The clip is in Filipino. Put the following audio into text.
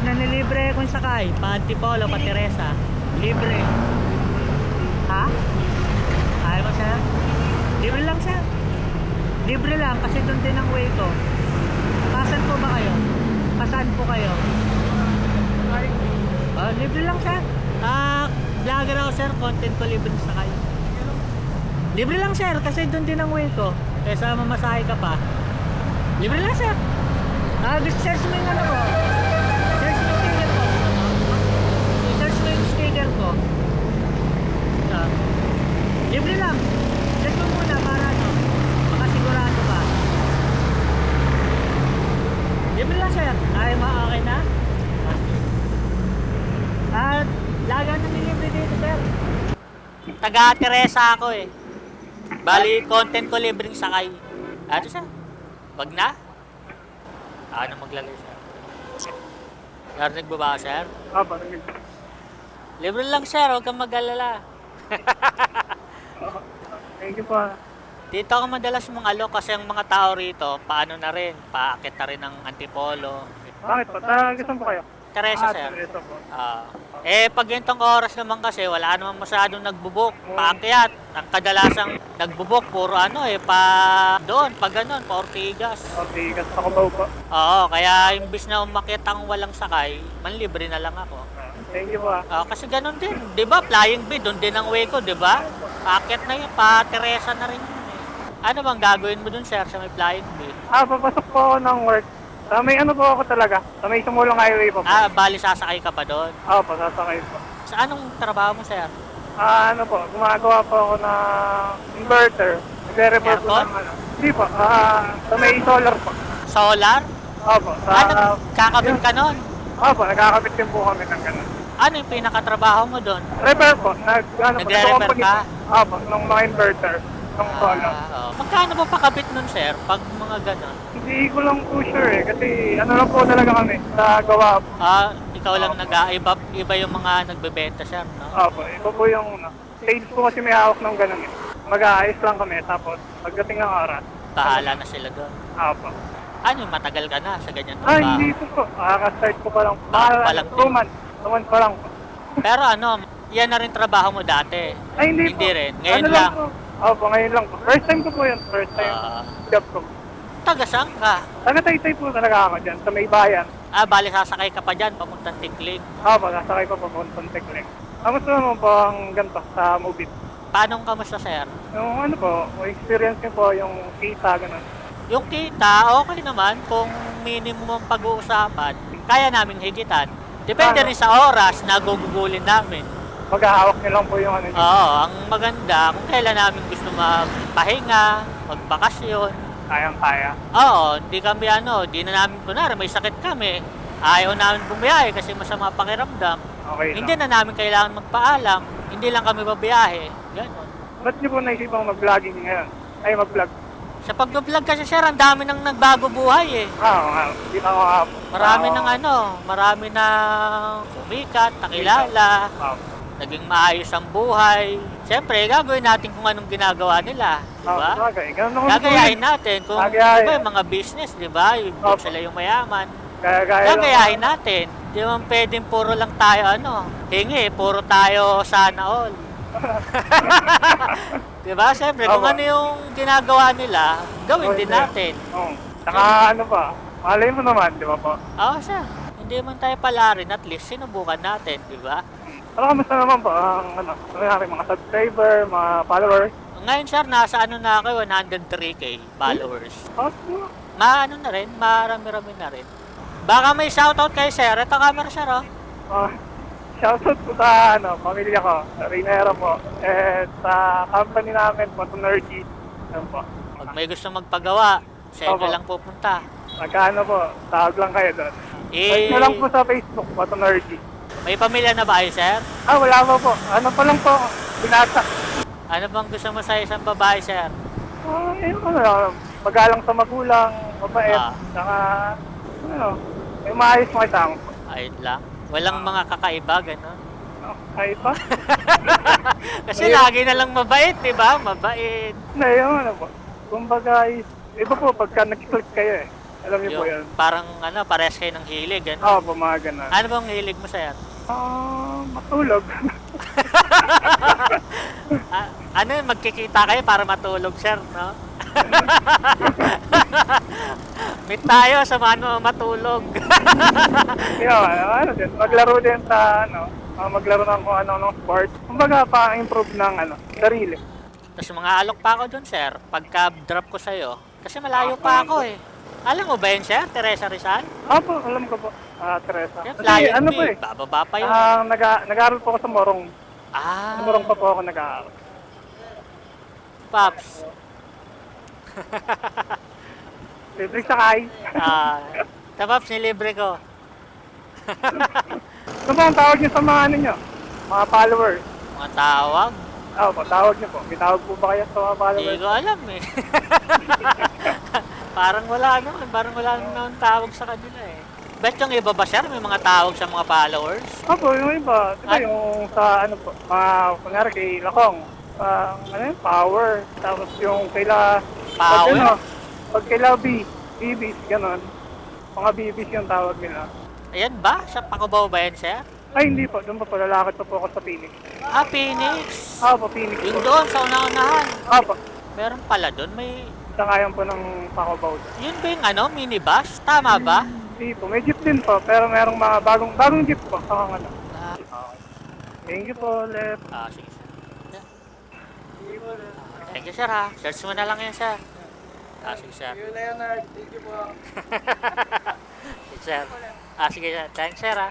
nanilibre kung sakay, pa Antipolo, pa Teresa. Libre. Ha? Ayaw mo, sir? Libre lang, sir. Libre lang kasi doon din ang way ko. Pasan po ba kayo? Pasan po kayo? Libre lang, sir. Vlogger ako, sir. Content ko libre sakay. Libre lang, sir, kasi doon din ang way ko. Kesa mamasahe ka pa. Libre lang, sir. Search mo yung ano ko. Search mo yung sticker ko. I-search mo yung sticker ko. Libre lang. Search mo muna para ano, makasigurado ka. Libre lang, sir. Ay, okay na? At laga na nilibre dito, sir. Taga Teresa ako eh. Bali, content ko libreng sakay. Ano siya? Wag na? Ano maglalay siya? Narinig mo ba, sir? Narinig. Libre lang, sir. Huwag kang mag-alala. Thank you po. Dito ako madalas alok kasi ang mga tao rito, paano na rin, paakit na rin ng Antipolo. Bakit po? Saan po kayo? Teresa, sir. Teresa po. Pag ganitong oras naman kasi, wala naman masyadong nagbubok. Paakyat. Ang kadalasang nagbubok, puro doon, pag ganun, pa Ortigas. Ortigas, sa Cubao po. Oo, kaya imbis na umakyat ang walang sakay, manlibre na lang ako. Thank you po. Kasi ganun din, di ba? Flying bee, doon din ang way ko, di ba? Paakyat na yun, pa Teresa na rin yun eh. Ano bang gagawin mo dun, sir, sa may flying bee? Papasok po ako ng work. May ano po ako talaga. Sa may Sumulong Highway po. Bali sasakay ka pa doon? Po, sasakay po. Sa anong trabaho mo, sir? Ano po, gumagawa po ako ng inverter. Nagre-repair po ng ano. Hindi po, sa may solar po. Solar? Opo. Kakabit ka nun? Opo, nagkakabit din po kami ng ganun. Ano yung pinakatrabaho mo doon? Repair po. Nagre-repair ka? Opo, ng mga inverter. Ng solar. Magkano ba pakabit nun, sir? Pag mga ganon? Hindi ko lang po sure eh. Kasi ano lang po talaga kami sa gawa po. Ikaw lang iba yung mga nagbebenta, sir, no? Opo, ito po yung stage po kasi may hawak ng ganun eh. Mag-aayos lang kami tapos pagdating ng oras. Bahala na sila doon. Opo. Ano, matagal ka na sa ganyan trabaho? Hindi po. Kaka-start ko pa lang. Palang 2 months. 2 months pa lang po. Pero yan na rin trabaho mo dati? Hindi po. Hindi rin? Ngayon ano lang? Opo, ngayon lang po. First time ko po yun. First time job ko. Taga saan ka? Taga-Taytay po talaga ako dyan, sa may bayan. Bali sasakay ka pa dyan, papuntang Tikling. Opo, sasakay ko po papuntang Tikling. Kamusta naman po ang ganito sa Mobit? Paano kamusta, sir? Yung ano po, experience niyo po yung kita, gano'n. Yung kita, okay naman. Kung minimum ang pag-uusapan, kaya naming higitan. Depende rin sa oras na gugugulin namin. Maghahawak niyo lang po yung ano niyo. Oo, ang maganda, kung kailan namin gusto magpahinga, magbakasyon. Kayang-kaya. Oo, di na namin, kunwari may sakit kami, ayaw namin bumiyahe kasi masama pakiramdam. Okay lang. Hindi na namin kailangan magpaalam, hindi lang kami babiyahe. Ganon. Ba't niyo po naisipang mag-vlogging ngayon? Ay, mag-vlog. Sa pag-vlog kasi, sir, ang dami nang nagbago buhay eh. Hindi na ako Marami na kumikat, nakilala, naging maayos ang buhay. Siyempre, gagawin natin kung anong ginagawa nila. Diba? Gagayahin natin. Kung diba, yung mga business, diba? Sila yung mayaman. Gagayahin natin. Di man pwedeng puro lang tayo, hingi, puro tayo sana all. Diba? Siyempre, kung ano yung ginagawa nila, gawin din natin. Saka malay mo naman, di ba po? Oo, sir. Hindi man tayo pala rin, at least sinubukan natin, diba? Kamusta naman po ang mga subscriber, mga followers? Ngayon, sir, nasa na ako, 103k followers. Na rin, marami-rami na rin. Baka may shoutout kay sir. Ito camera, sir, Shoutout po sa pamilya ko, sa Reynera po. And sa company namin, Patunergy. Po. Pag may gusto magpagawa, sa inyo lang pupunta. Magkano po, tawag lang kayo doon. Search lang po sa Facebook, Patunergy. May pamilya na ba kayo, sir? Wala pa po. Ano pa lang po, binata. Ano bang gusto mo sa isang babae, sir? Magalang sa magulang, mabait, saka, may maayos makita ko. Ayun lang. Walang mga kakaiba, gano'n. Kahit pa? Kasi lagi na lang mabait, di ba? Mabait. Kumbaga, iba po pagka nag-click kayo eh. Alam niyo po yun. Parang pares kayo ng hilig. Ano? Oo po, mga ganun. Ano bang hilig mo, sir? Matulog. Ano yun, magkikita kayo para matulog, sir, no? Meet tayo sa matulog. Kaya, din, maglaro din sa, maglaro ng kung ano ng sport. Kumbaga, pa-improve ng, sarili. Tapos mga alok pa ako dun, sir, pagka-drop ko sa'yo. Kasi malayo pa ako eh. Alam mo ba yun, sir? Teresa Rizal? Opo, alam ko po. Teresa. Kaya Kasi, layo ano po po eh. Bababa pa yun. Nag-aaral po ako sa Morong. Ah, Sa Morong pa po ako nag-aaral. Paps. Libre sakay. Sa Paps, nilibre ko. Ano ba ang tawag niyo sa mga niyo? Mga followers. Mga tawag? Opo, tawag niyo po. May tawag po ba kayo sa mga Hindi followers? ko alam eh. Parang wala naman tawag sa kanila eh. Bet yung iba ba, sir? May mga tawag sa mga followers? Opo, yung iba. Diba yung sa mga, kunyari kay Lakong. Power. Tapos yung kaila... Power? Pag kaila BBs, gano'n. Mga BBs yung tawag nila. Ayan ba? Sa Pakubaw ba yan, sir? Ay, hindi po. Doon pa lalakad pa po ako sa Phoenix. Phoenix. Opo, Phoenix Yung po. doon, sa una-unahan. Opo. Meron pala doon. May... Sangayan po ng Pacobaw. Yun ba yung minibus? Tama ba? Hindi po. May jeep din po. Pero merong mga bagong jeep po. Sa ano. Ah, Thank you po, Lep. sige, sir. Thank you, sir, ha. Search mo na lang yan, sir. Sige, sir. Thank you, Leonard. Thank you po. Sige, sir. Sige, sir. Thanks, sir, ha.